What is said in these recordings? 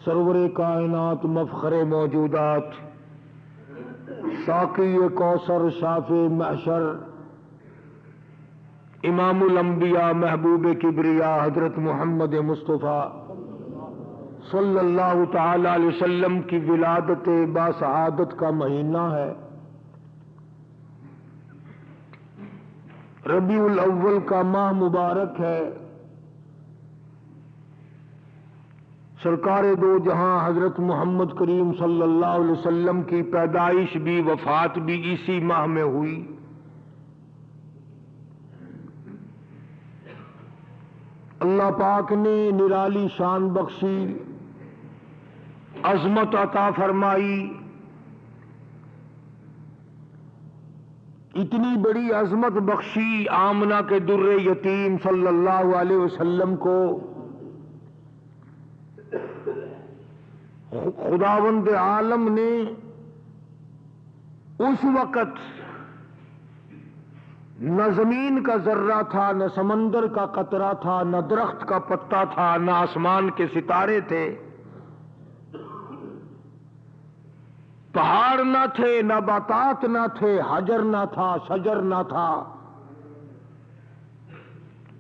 سرور کائنات مفخر موجودات ساقی کوثر شافع محشر امام الانبیاء محبوب کبریا حضرت محمد مصطفیٰ صلی اللہ تعالی علیہ وسلم کی ولادت باسعادت کا مہینہ ہے۔ ربیع الاول کا ماہ مبارک ہے۔ سرکار دو جہاں حضرت محمد کریم صلی اللہ علیہ وسلم کی پیدائش بھی وفات بھی اسی ماہ میں ہوئی۔ اللہ پاک نے نرالی شان بخشی، عظمت عطا فرمائی، اتنی بڑی عظمت بخشی آمنہ کے در یتیم صلی اللہ علیہ وسلم کو خداوند عالم نے اس وقت نہ زمین کا ذرہ تھا، نہ سمندر کا قطرہ تھا، نہ درخت کا پتا تھا، نہ آسمان کے ستارے تھے، پہاڑ نہ تھے، نباتات نہ تھے، حجر نہ تھا، شجر نہ تھا،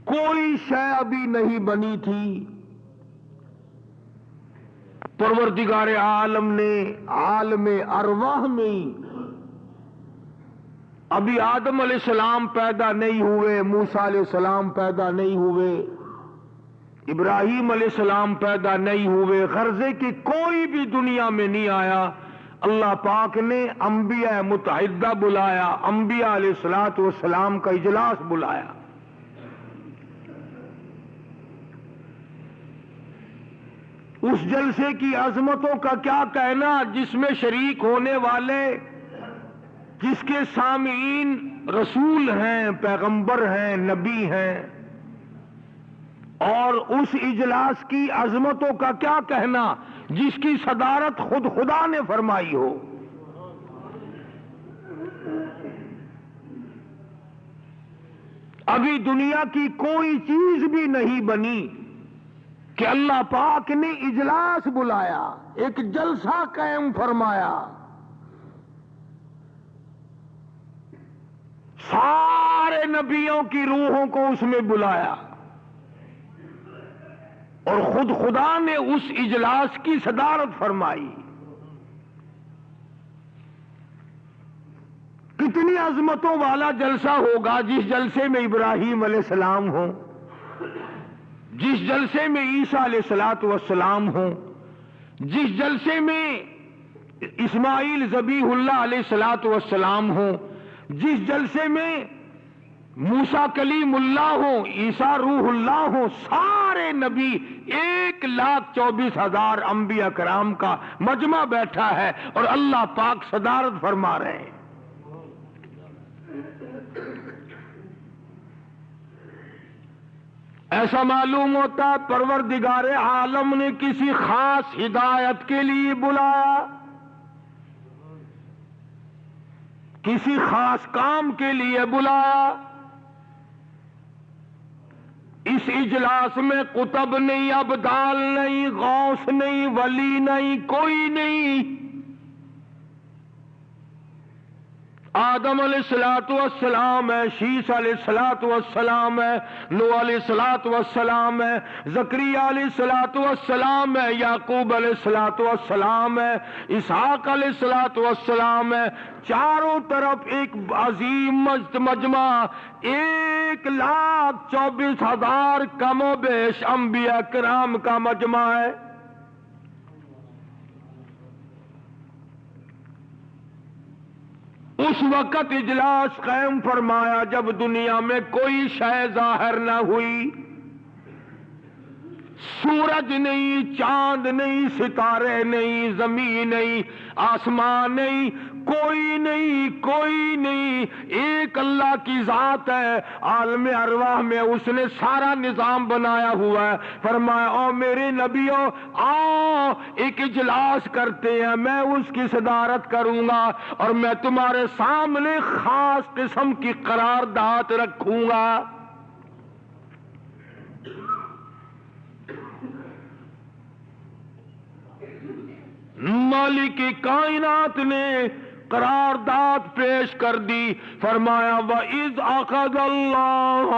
کوئی شے ابھی نہیں بنی تھی۔ پروردگار عالم نے عالم ارواح میں ابھی آدم علیہ السلام پیدا نہیں ہوئے، موسیٰ علیہ السلام پیدا نہیں ہوئے، ابراہیم علیہ السلام پیدا نہیں ہوئے، غرضے کی کوئی بھی دنیا میں نہیں آیا۔ اللہ پاک نے انبیاء متحدہ بلایا، انبیاء علیہ الصلوۃ والسلام کا اجلاس بلایا۔ اس جلسے کی عظمتوں کا کیا کہنا، جس میں شریک ہونے والے، جس کے سامعین رسول ہیں، پیغمبر ہیں، نبی ہیں، اور اس اجلاس کی عظمتوں کا کیا کہنا جس کی صدارت خود خدا نے فرمائی ہو۔ ابھی دنیا کی کوئی چیز بھی نہیں بنی کہ اللہ پاک نے اجلاس بلایا، ایک جلسہ قائم فرمایا، سارے نبیوں کی روحوں کو اس میں بلایا، اور خود خدا نے اس اجلاس کی صدارت فرمائی۔ کتنی عظمتوں والا جلسہ ہوگا جس جلسے میں ابراہیم علیہ السلام ہوں، جس جلسے میں عیسیٰ علیہ الصلوۃ والسلام ہوں، جس جلسے میں اسماعیل ذبیح اللہ علیہ الصلوۃ والسلام ہوں، جس جلسے میں موسیٰ کلیم اللہ ہوں، عیسیٰ روح اللہ ہوں، سارے نبی 1,24,000 انبیاء کرام کا مجمع بیٹھا ہے اور اللہ پاک صدارت فرما رہے ہیں۔ ایسا معلوم ہوتا ہے پروردگار عالم نے کسی خاص ہدایت کے لیے بلایا، کسی خاص کام کے لیے بلایا۔ اس اجلاس میں قطب نہیں، ابدال نہیں، غوث نہیں، ولی نہیں، کوئی نہیں۔ آدم علیہ الصلوۃ والسلام ہے، شیس علیہ الصلوۃ والسلام ہے، نوح علیہ الصلوۃ والسلام ہے، زکریا علیہ الصلوۃ والسلام ہے، یعقوب علیہ الصلوۃ والسلام ہے، اسحاق علیہ الصلوۃ والسلام ہے۔ چاروں طرف ایک عظیم مجمع، 1,24,000 کم و بیش انبیاء کرام کا مجمع ہے۔ اس وقت اجلاس قائم فرمایا جب دنیا میں کوئی شے ظاہر نہ ہوئی، سورج نہیں، چاند نہیں، ستارے نہیں، زمین نہیں، آسمان نہیں، کوئی نہیں، کوئی نہیں، ایک اللہ کی ذات ہے۔ عالم ارواح میں اس نے سارا نظام بنایا ہوا ہے۔ فرمایا او میرے نبیوں، آؤ ایک اجلاس کرتے ہیں، میں اس کی صدارت کروں گا اور میں تمہارے سامنے خاص قسم کی قرارداد رکھوں گا۔ مالک کائنات نے قرارداد پیش کر دی، فرمایا وَإِذْ أَخَذَ اللَّهُ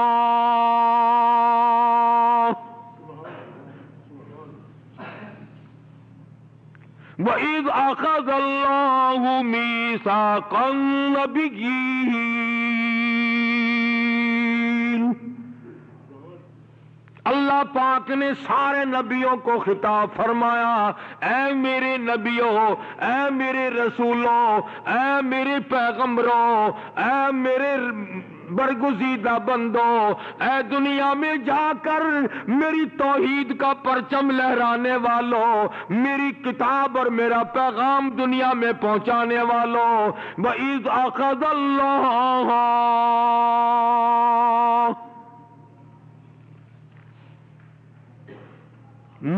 وَإِذْ أَخَذَ اللَّهُ مِيثَاقَ النَّبِيِّينَ، اللہ پاک نے سارے نبیوں کو خطاب فرمایا، اے میرے نبیوں، اے میرے رسولوں، اے میرے پیغمبروں، اے میرے برگزیدہ بندوں، اے دنیا میں جا کر میری توحید کا پرچم لہرانے والوں، میری کتاب اور میرا پیغام دنیا میں پہنچانے والوں، وَإِذْ أَخَذَ اللَّهُ،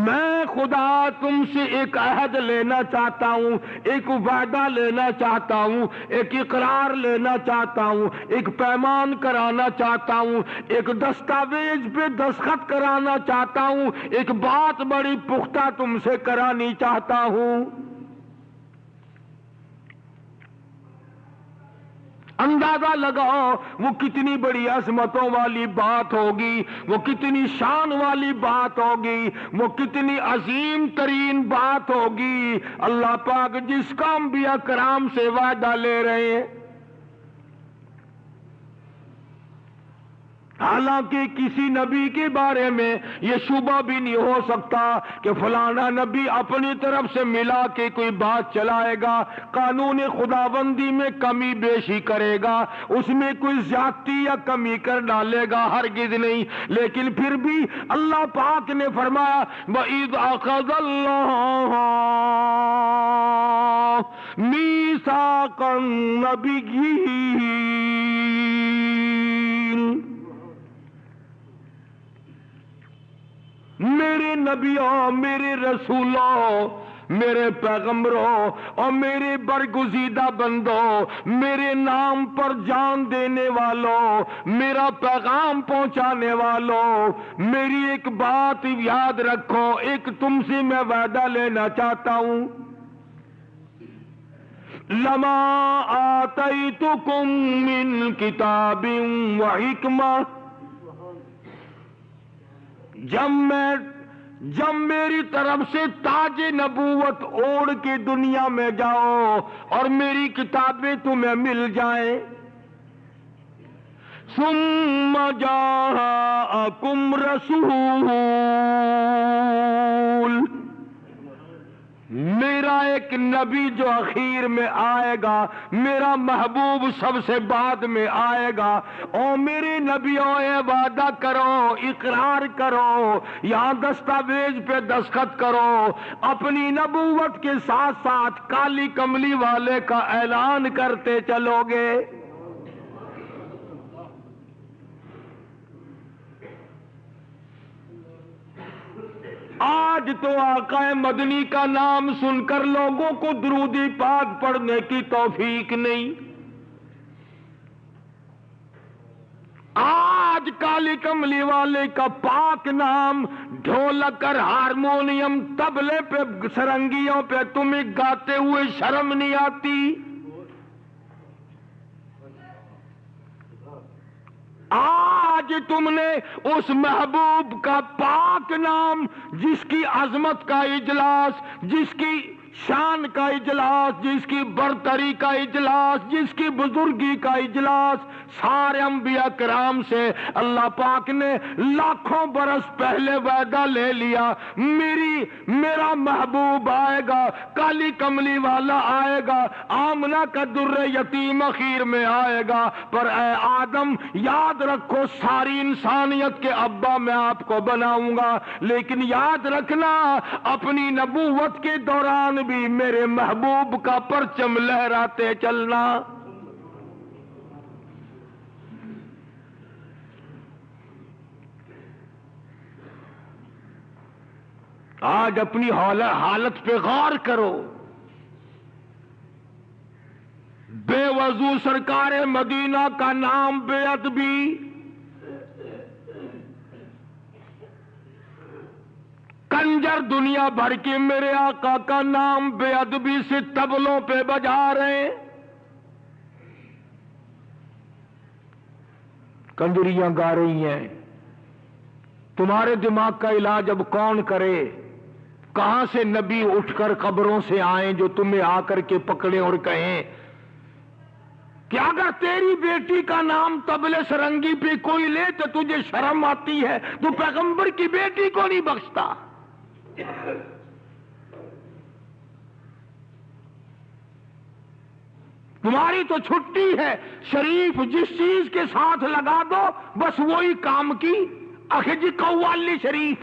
میں خدا تم سے ایک عہد لینا چاہتا ہوں، ایک وعدہ لینا چاہتا ہوں، ایک اقرار لینا چاہتا ہوں، ایک پیمان کرانا چاہتا ہوں، ایک دستاویز پہ دستخط کرانا چاہتا ہوں، ایک بات بڑی پختہ تم سے کرانی چاہتا ہوں۔ اندازہ لگاؤ وہ کتنی بڑی عظمتوں والی بات ہوگی، وہ کتنی شان والی بات ہوگی، وہ کتنی عظیم ترین بات ہوگی، اللہ پاک جس کا انبیاء کرام سے وعدہ لے رہے ہیں۔ حالانکہ کسی نبی کے بارے میں یہ شبہ بھی نہیں ہو سکتا کہ فلانا نبی اپنی طرف سے ملا کے کوئی بات چلائے گا، قانون خداوندی میں کمی بیشی کرے گا، اس میں کوئی زیادتی یا کمی کر ڈالے گا، ہرگز نہیں۔ لیکن پھر بھی اللہ پاک نے فرمایا وَإِذْ أَخَذَ اللَّهُ مِيثَاقَ النَّبِيِّينَ، میرے نبیوں، میرے رسولوں، میرے پیغمبروں اور میرے برگزیدہ بندوں، میرے نام پر جان دینے والوں، میرا پیغام پہنچانے والوں، میری ایک بات یاد رکھو، ایک تم سے میں وعدہ لینا چاہتا ہوں، لما آتیتکم من کتاب و حکمہ، جب میری طرف سے تاج نبوت اوڑھ کے دنیا میں جاؤ اور میری کتابیں تمہیں مل جائیں، ثم جاءکم رسول، میرا ایک نبی جو اخیر میں آئے گا، میرا محبوب سب سے بعد میں آئے گا، اور میرے نبیوں یہ وعدہ کرو، اقرار کرو، یہاں دستاویز پہ دستخط کرو، اپنی نبوت کے ساتھ ساتھ کالی کملی والے کا اعلان کرتے چلو گے۔ آج تو آقا مدنی کا نام سن کر لوگوں کو درود پاک پڑھنے کی توفیق نہیں، آج کالی کملی والے کا پاک نام ڈھولک اور ہارمونیم طبلے پہ سرنگیوں پہ تمہیں گاتے ہوئے شرم نہیں آتی؟ آج تم نے اس محبوب کا پاک نام، جس کی عظمت کا اجلاس، جس کی شان کا اجلاس، جس کی برتری کا اجلاس، جس کی بزرگی کا اجلاس، سارے انبیاء کرام سے اللہ پاک نے لاکھوں برس پہلے وعدہ لے لیا، میرا محبوب آئے گا، کالی کملی والا آئے گا، آمنہ کا در یتیم اخیر میں آئے گا، پر اے آدم یاد رکھو ساری انسانیت کے ابا میں آپ کو بناؤں گا، لیکن یاد رکھنا اپنی نبوت کے دوران بھی میرے محبوب کا پرچم لہراتے چلنا۔ آج اپنی حالت پہ غور کرو، بے وضو سرکار مدینہ کا نام بے ادبی، خنجر دنیا بھر کے میرے آقا کا نام بے ادبی سے طبلوں پہ بجا رہے ہیں، کنجریاں گا رہی ہیں۔ تمہارے دماغ کا علاج اب کون کرے؟ کہاں سے نبی اٹھ کر قبروں سے آئیں جو تمہیں آ کر کے پکڑیں اور کہیں کہ اگر تیری بیٹی کا نام طبلے سرنگی پہ کوئی لے تو تجھے شرم آتی ہے، تو پیغمبر کی بیٹی کو نہیں بخشتا۔ تمہاری تو چھٹی ہے، شریف جس چیز کے ساتھ لگا دو بس وہی کام کی۔ جی قوالی شریف،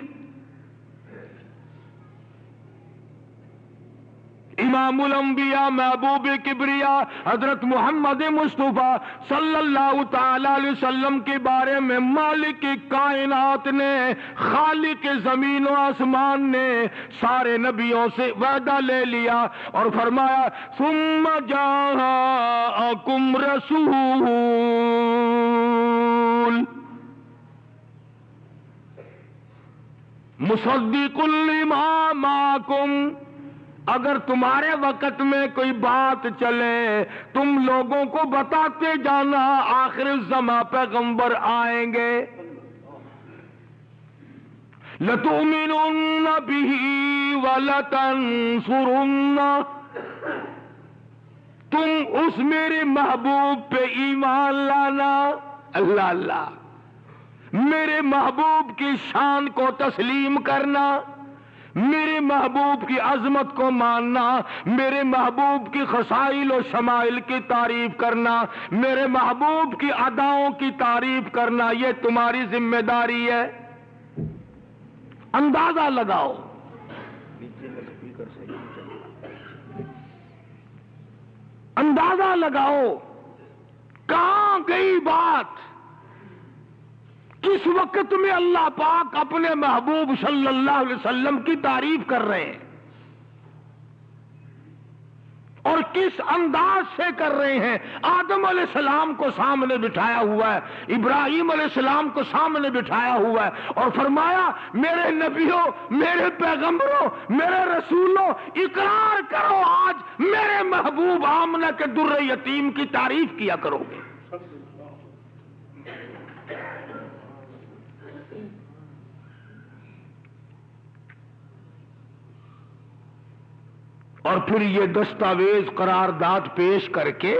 امام الانبیاء محبوب کبریا حضرت محمد مصطفیٰ صلی اللہ تعالی علیہ وسلم کے بارے میں مالک کائنات نے، خالق زمین و آسمان نے سارے نبیوں سے وعدہ لے لیا اور فرمایا ثم جاءکم رسول مصدق لما معکم، اگر تمہارے وقت میں کوئی بات چلے تم لوگوں کو بتاتے جانا آخر الزمان پیغمبر آئیں گے۔ لَتُؤْمِنُنَّ بِهِ وَلَتَنْصُرُنَّ، تم اس میرے محبوب پہ ایمان لانا، اللہ اللہ، میرے محبوب کی شان کو تسلیم کرنا، میرے محبوب کی عظمت کو ماننا، میرے محبوب کی خصائل و شمائل کی تعریف کرنا، میرے محبوب کی اداؤں کی تعریف کرنا، یہ تمہاری ذمہ داری ہے۔ اندازہ لگاؤ، اندازہ لگاؤ کہاں گئی بات؟ کس وقت میں اللہ پاک اپنے محبوب صلی اللہ علیہ وسلم کی تعریف کر رہے ہیں اور کس انداز سے کر رہے ہیں؟ آدم علیہ السلام کو سامنے بٹھایا ہوا ہے، ابراہیم علیہ السلام کو سامنے بٹھایا ہوا ہے اور فرمایا میرے نبیوں، میرے پیغمبروں، میرے رسولوں، اقرار کرو آج میرے محبوب آمنہ کے در یتیم کی تعریف کیا کرو گے۔ اور پھر یہ دستاویز قرارداد پیش کر کے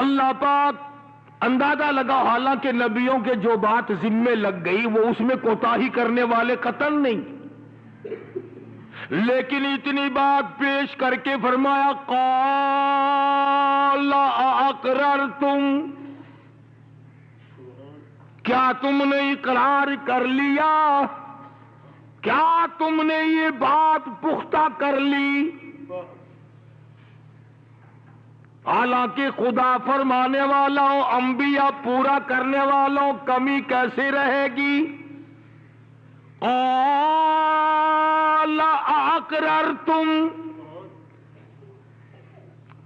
اللہ پاک اندازہ لگا، حالانکہ نبیوں کے جو بات ذمے لگ گئی وہ اس میں کوتاہی کرنے والے قطعاً نہیں، لیکن اتنی بات پیش کر کے فرمایا قال اقررتم، کیا تم نے اقرار کر لیا؟ کیا تم نے یہ بات پختہ کر لی؟ حالانکہ خدا فرمانے والوں، انبیاء پورا کرنے والوں کمی کیسے رہے گی؟ قال اقررتم،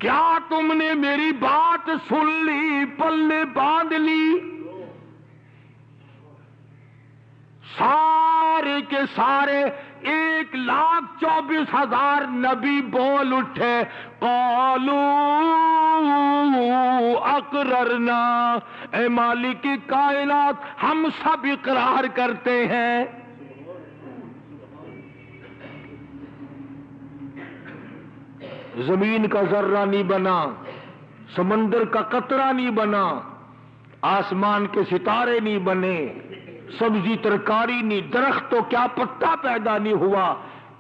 کیا تم نے میری بات سن لی، پلے باندھ لی؟ سارے کے سارے 1,24,000 نبی بول اٹھے قالوا اقررنا، اے مالک کائنات ہم سب اقرار کرتے ہیں۔ زمین کا ذرہ نہیں بنا، سمندر کا قطرہ نہیں بنا، آسمان کے ستارے نہیں بنے، سبزی ترکاری نہیں، درخت تو کیا پتا پیدا نہیں ہوا،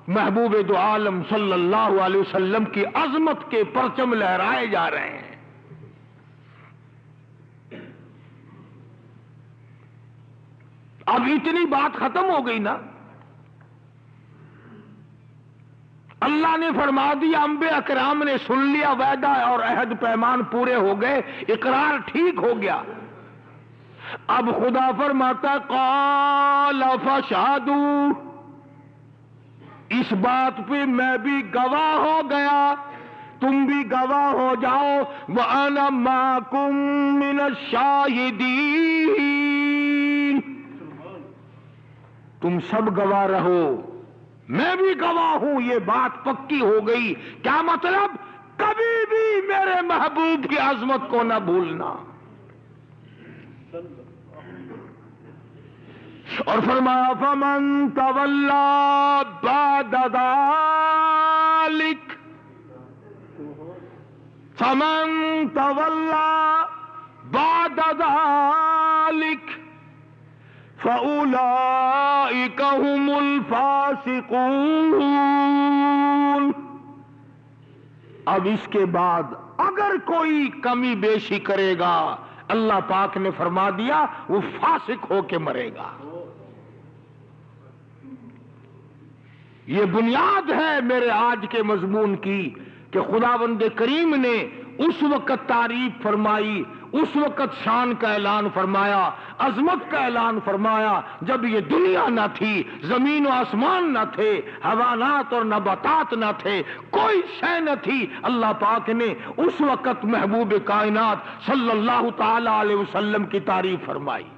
محبوب دو عالم صلی اللہ علیہ وسلم کی عظمت کے پرچم لہرائے جا رہے ہیں۔ اب اتنی بات ختم ہو گئی نا، اللہ نے فرما دیا، انبیاء کرام نے سن لیا، وعدہ اور عہد پیمان پورے ہو گئے، اقرار ٹھیک ہو گیا۔ اب خدا فرماتا قال فاشهدوا، اس بات پہ میں بھی گواہ ہو گیا، تم بھی گواہ ہو جاؤ، وَأَنَا مَعَكُم مِّنَ الشَّاهِدِينَ، تم سب گواہ رہو، میں بھی گواہ ہوں، یہ بات پکی ہو گئی. کیا مطلب؟ کبھی بھی میرے محبوب کی عظمت کو نہ بھولنا. اور فرمایا فمن تولا بعد ذلک، فمن تولا بعد ذلک فأولئک هم الفاسقون. اب اس کے بعد اگر کوئی کمی بیشی کرے گا، اللہ پاک نے فرما دیا وہ فاسق ہو کے مرے گا. یہ بنیاد ہے میرے آج کے مضمون کی کہ خداوند کریم نے اس وقت تعریف فرمائی، اس وقت شان کا اعلان فرمایا، عظمت کا اعلان فرمایا جب یہ دنیا نہ تھی، زمین و آسمان نہ تھے، حیوانات اور نباتات نہ تھے، کوئی شے نہ تھی. اللہ پاک نے اس وقت محبوب کائنات صلی اللہ تعالی علیہ وسلم کی تعریف فرمائی.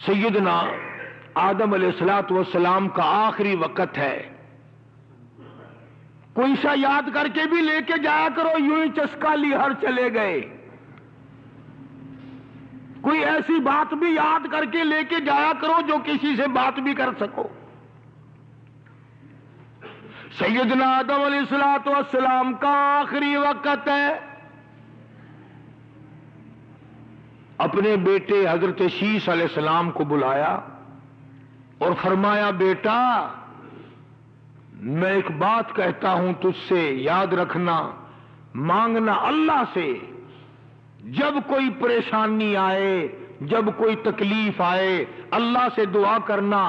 سیدنا آدم علیہ السلام کا آخری وقت ہے. کوئی سا یاد کر کے بھی لے کے جایا کرو، یوں ہی چسکا لی ہر چلے گئے. کوئی ایسی بات بھی یاد کر کے لے کے جایا کرو جو کسی سے بات بھی کر سکو. سیدنا آدم علیہ السلام کا آخری وقت ہے. اپنے بیٹے حضرت شیش علیہ السلام کو بلایا اور فرمایا بیٹا میں ایک بات کہتا ہوں تجھ سے، یاد رکھنا، مانگنا اللہ سے. جب کوئی پریشانی آئے، جب کوئی تکلیف آئے، اللہ سے دعا کرنا،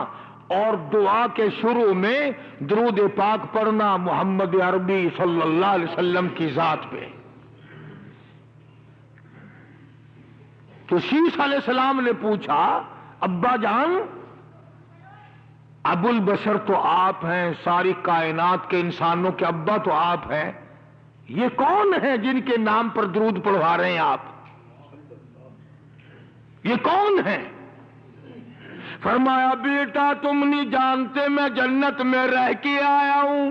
اور دعا کے شروع میں درود پاک پڑھنا محمد عربی صلی اللہ علیہ وسلم کی ذات پہ. تو شیش علیہ السلام نے پوچھا ابا جان، ابو البشر تو آپ ہیں، ساری کائنات کے انسانوں کے ابا تو آپ ہیں، یہ کون ہیں جن کے نام پر درود پڑھوا رہے ہیں آپ؟ یہ کون ہیں؟ فرمایا بیٹا تم نہیں جانتے، میں جنت میں رہ کے آیا ہوں.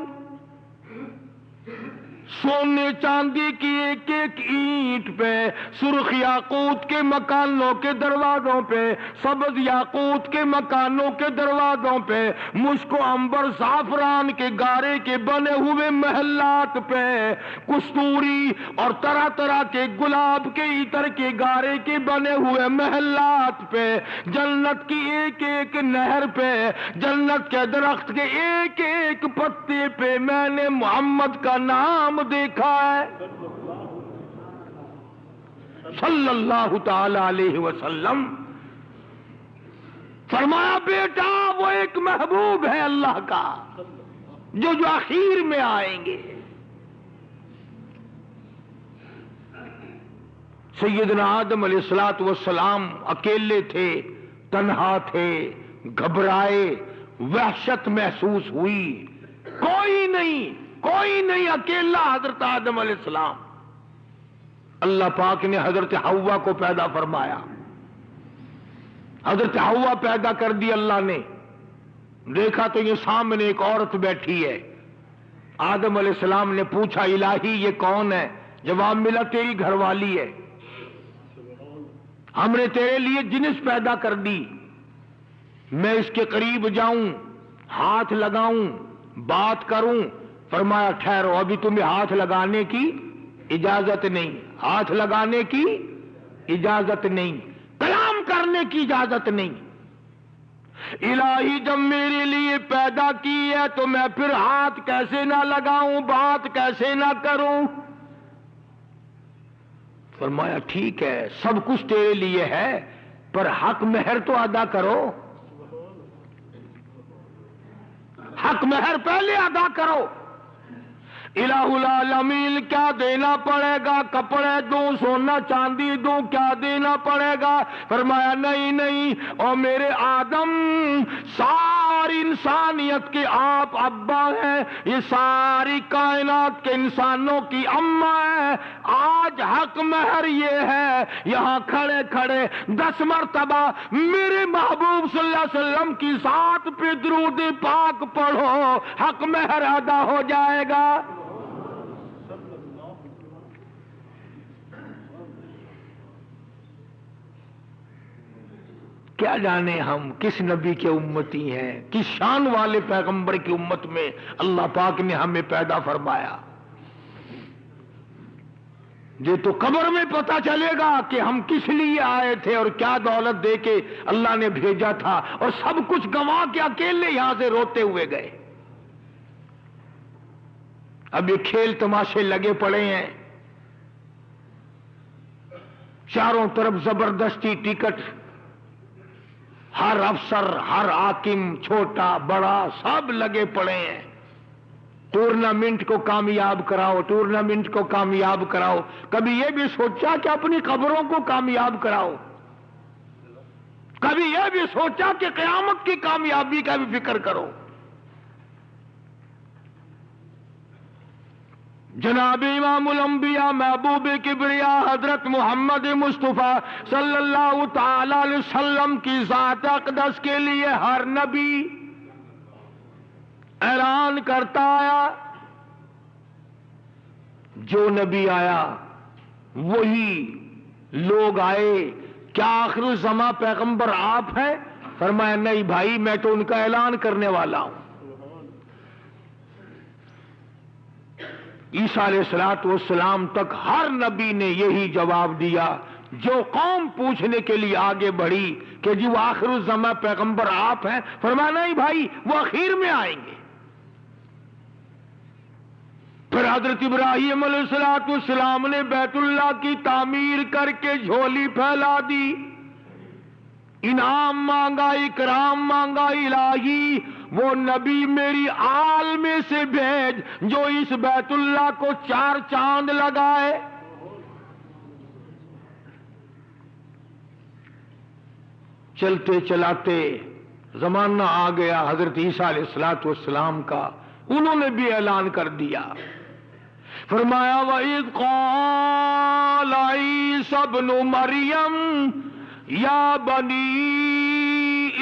سونے چاندی کی ایک ایک اینٹ پہ، سرخ یاقوت کے مکانوں کے دروازوں پہ، سبز یاقوت کے مکانوں کے دروازوں پہ، مشک و عنبر زعفران کے گارے کے بنے ہوئے محلات پہ، کستوری اور طرح طرح کے گلاب کے عطر کے گارے کے بنے ہوئے محلات پہ، جنت کی ایک ایک نہر پہ، جنت کے درخت کے ایک ایک پتے پہ میں نے محمد کا نام دیکھا ہے صلی اللہ تعالی علیہ وسلم. فرمایا بیٹا وہ ایک محبوب ہے اللہ کا جو آخر میں آئیں گے. سیدنا آدم علیہ السلام اکیلے تھے، تنہا تھے، گھبرائے، وحشت محسوس ہوئی. کوئی نہیں، اکیلا حضرت آدم علیہ السلام. اللہ پاک نے حضرت حوا کو پیدا فرمایا، حضرت حوا پیدا کر دی. اللہ نے دیکھا تو یہ سامنے ایک عورت بیٹھی ہے. آدم علیہ السلام نے پوچھا الہی یہ کون ہے؟ جواب ملا تیری گھر والی ہے، ہم نے تیرے لیے جنس پیدا کر دی. میں اس کے قریب جاؤں، ہاتھ لگاؤں، بات کروں؟ فرمایا ٹھہرو، ابھی تمہیں ہاتھ لگانے کی اجازت نہیں، ہاتھ لگانے کی اجازت نہیں، کلام کرنے کی اجازت نہیں. الہی جب میرے لیے پیدا کی ہے تو میں پھر ہاتھ کیسے نہ لگاؤں، بات کیسے نہ کروں؟ فرمایا ٹھیک ہے سب کچھ تیرے لیے ہے، پر حق مہر تو ادا کرو، حق مہر پہلے ادا کرو. الہ العالمین کیا دینا پڑے گا؟ کپڑے دوں، سونا چاندی دوں، کیا دینا پڑے گا؟ فرمایا نہیں نہیں، اور میرے آدم ساری انسانیت کے آپ ابا ہیں، یہ ساری کائنات کے انسانوں کی اماں ہے، آج حق مہر یہ ہے، یہاں کھڑے کھڑے 10 مرتبہ میرے محبوب صلی اللہ علیہ وسلم کی ذات پہ درود پاک پڑھو، حق مہر ادا ہو جائے گا۔ کیا جانے ہم کس نبی کے امتی ہیں، کس شان والے پیغمبر کی امت میں اللہ پاک نے ہمیں پیدا فرمایا۔ یہ تو قبر میں پتا چلے گا کہ ہم کس لیے آئے تھے اور کیا دولت دے کے اللہ نے بھیجا تھا، اور سب کچھ گنوا کے اکیلے یہاں سے روتے ہوئے گئے۔ اب یہ کھیل تماشے لگے پڑے ہیں، چاروں طرف زبردستی ٹکٹ، ہر افسر ہر حاکم چھوٹا بڑا سب لگے پڑے ہیں، ٹورنامنٹ کو کامیاب کراؤ، ٹورنامنٹ کو کامیاب کراؤ۔ کبھی یہ بھی سوچا کہ اپنی قبروں کو کامیاب کراؤ؟ کبھی یہ بھی سوچا کہ قیامت کی کامیابی کا بھی فکر کرو؟ جناب امام الانبیاء محبوب کبریا حضرت محمد مصطفیٰ صلی اللہ تعالی علیہ وسلم کی ذات اقدس کے لیے ہر نبی اعلان کرتا آیا، جو نبی آیا وہی لوگ آئے۔ کیا آخر الزماں پیغمبر آپ ہیں؟ فرمایا نہیں بھائی، میں تو ان کا اعلان کرنے والا ہوں۔ عیسیٰ علیہ السلام تک ہر نبی نے یہی جواب دیا۔ جو قوم پوچھنے کے لیے آگے بڑھی کہ جی وہ آخر الزماں پیغمبر آپ ہیں، فرمایا نہیں بھائی، وہ اخیر میں آئیں گے۔ پھر حضرت ابراہیم علیہ السلام نے بیت اللہ کی تعمیر کر کے جھولی پھیلا دی، انعام مانگا، اکرام مانگا، الہی وہ نبی میری آل میں سے بھیج جو اس بیت اللہ کو 4 چاند لگائے۔ چلتے چلاتے زمانہ آ گیا حضرت عیسیٰ علیہ السلام کا، انہوں نے بھی اعلان کر دیا۔ فرمایا وَإِذْ قَالَ عِيسَى ابْنُ مَرْيَمَ یا بنی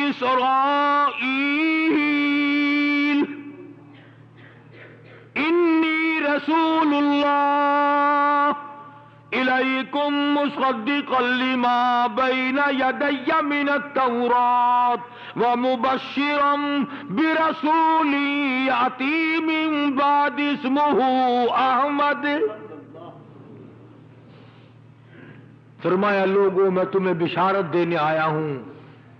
اسرائیل انی رسول اللہ الیکم مصدقا لما بین یدی من التوراة ومبشرا برسول یأتی من بعد اسمہ احمد۔ فرمایا لوگوں میں تمہیں بشارت دینے آیا ہوں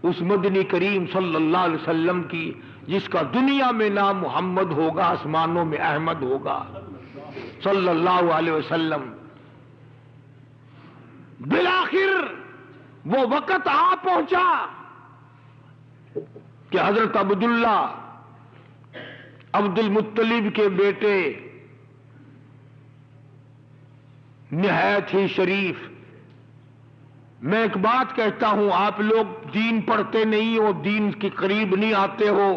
اس مدنی کریم صلی اللہ علیہ وسلم کی، جس کا دنیا میں نام محمد ہوگا، آسمانوں میں احمد ہوگا صلی اللہ علیہ وسلم۔ بالآخر وہ وقت آ پہنچا کہ حضرت عبداللہ عبد المطلب کے بیٹے نہایت ہی شریف، میں ایک بات کہتا ہوں، آپ لوگ دین پڑھتے نہیں ہو، دین کے قریب نہیں آتے ہو،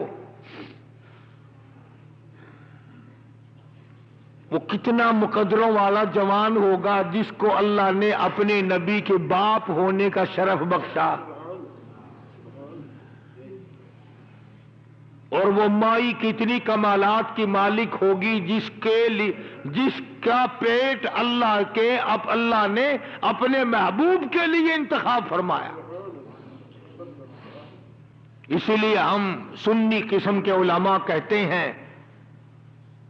وہ کتنا مقدروں والا جوان ہوگا جس کو اللہ نے اپنے نبی کے باپ ہونے کا شرف بخشا، اور وہ مائی کتنی کمالات کی مالک ہوگی جس کا پیٹ اللہ نے اپنے محبوب کے لیے انتخاب فرمایا۔ اسی لیے ہم سنی قسم کے علماء کہتے ہیں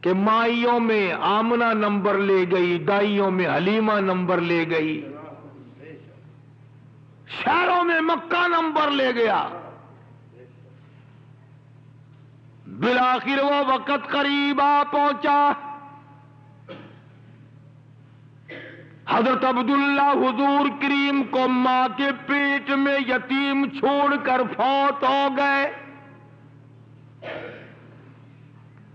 کہ مائیوں میں آمنہ نمبر لے گئی، دائیوں میں حلیمہ نمبر لے گئی، شہروں میں مکہ نمبر لے گیا۔ بالآخر وہ وقت قریب آ پہنچا، حضرت عبداللہ حضور کریم کو ماں کے پیٹ میں یتیم چھوڑ کر فوت ہو گئے۔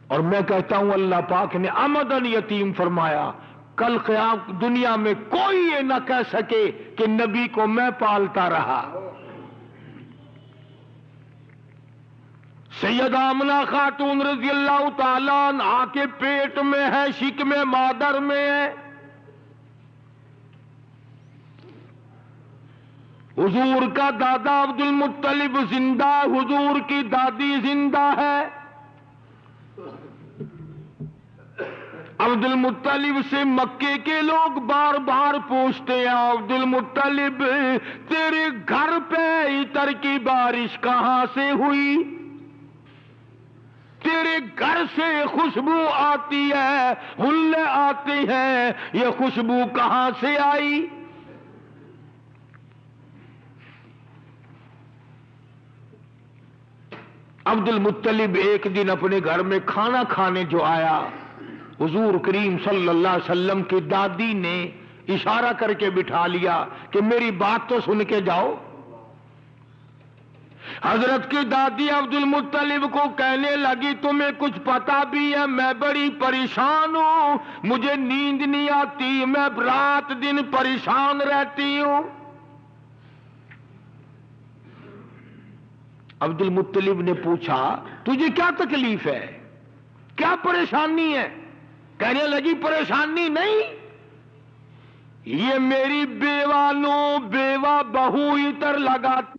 اور میں کہتا ہوں اللہ پاک نے عمدن یتیم فرمایا، کل قیام دنیا میں کوئی یہ نہ کہہ سکے کہ نبی کو میں پالتا رہا۔ سیدہ آمنہ خاتون رضی اللہ تعالیٰ عنہا کے پیٹ میں ہے، شکم مادر میں ہے، حضور کا دادا عبد المطلب زندہ، حضور کی دادی زندہ ہے۔ عبد المطلب سے مکے کے لوگ بار بار پوچھتے ہیں، عبد المطلب تیرے گھر پہ عطر کی بارش کہاں سے ہوئی؟ تیرے گھر سے خوشبو آتی ہے، حلے آتے ہیں، یہ خوشبو کہاں سے آئی؟ عبد المطلب ایک دن اپنے گھر میں کھانا کھانے جو آیا، حضور کریم صلی اللہ علیہ وسلم کی دادی نے اشارہ کر کے بٹھا لیا کہ میری بات تو سن کے جاؤ۔ حضرت کی دادی عبد المطلب کو کہنے لگی تمہیں کچھ پتا بھی ہے میں بڑی پریشان ہوں، مجھے نیند نہیں آتی، میں رات دن پریشان رہتی ہوں۔ عبد المطلب نے پوچھا تجھے کیا تکلیف ہے، کیا پریشانی ہے؟ کہنے لگی پریشانی نہیں، یہ میری بیوہ بہو عطر لگاتی